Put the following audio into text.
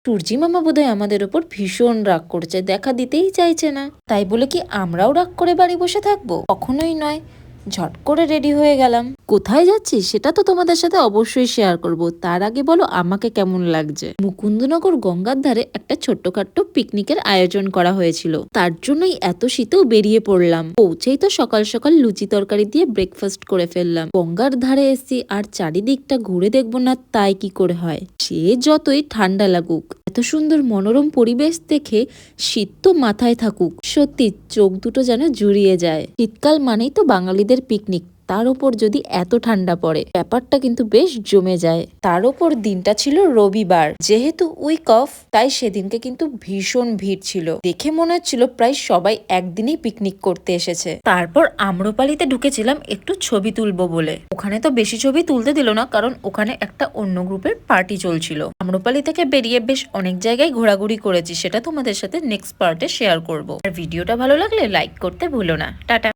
সূর্যি মামা বোধহয় আমাদের ওপর ভীষণ রাগ করছে, দেখা দিতেই চাইছে না। তাই বলে কি আমরাও রাগ করে বাড়ি বসে থাকবো? কখনোই নয়। ঝট করে রেডি হয়ে গেলাম। কোথায় যাচ্ছি সেটা তো তোমাদের সাথে অবশ্যই শেয়ার করব। তার আগে বলো আমাকে কেমন লাগছে। মুকুন্দনগর গঙ্গার ধারে একটা ছোট্টখাট্ট পিকনিকের আয়োজন করা হয়েছিল, তার জন্যই এত শীতেও বেরিয়ে পড়লাম। পৌঁছেই তো সকাল সকাল লুচি তরকারি দিয়ে ব্রেকফাস্ট করে ফেললাম। গঙ্গার ধারে এসছি আর চারিদিকটা ঘুরে দেখবো না তাই কি করে হয়? সে যতই ঠান্ডা লাগুক, এত সুন্দর মনোরম পরিবেশ দেখে শীত তো মাথায় থাকুক, সত্যি চোখ দুটো যেন জুড়িয়ে যায়। শীতকাল মানেই তো বাঙালিদের পিকনিক, তার উপর যদি এত ঠান্ডা পড়ে ব্যাপারটা কিন্তু বেশ জমে যায়। তার উপর দিনটা ছিল রবিবার, যেহেতু উইক অফ, তাই সেদিনকে কিন্তু ভীষণ ভিড় ছিল। দেখে মনে হচ্ছিল প্রায় সবাই একদিনই পিকনিক করতে এসেছে। তারপর আম্রপালিতে ঢুকেছিলাম একটু ছবি তুলবো বলে। ওখানে তো বেশি ছবি তুলতে দিল না, কারণ ওখানে একটা অন্য গ্রুপের পার্টি চলছিল। আম্রপালি থেকে বেরিয়ে বেশ অনেক জায়গায় ঘোরাঘুরি করেছি, সেটা তোমাদের সাথে নেক্সট পার্টে শেয়ার করবো। আর ভিডিওটা ভালো লাগলে লাইক করতে ভুলো না। টাটা।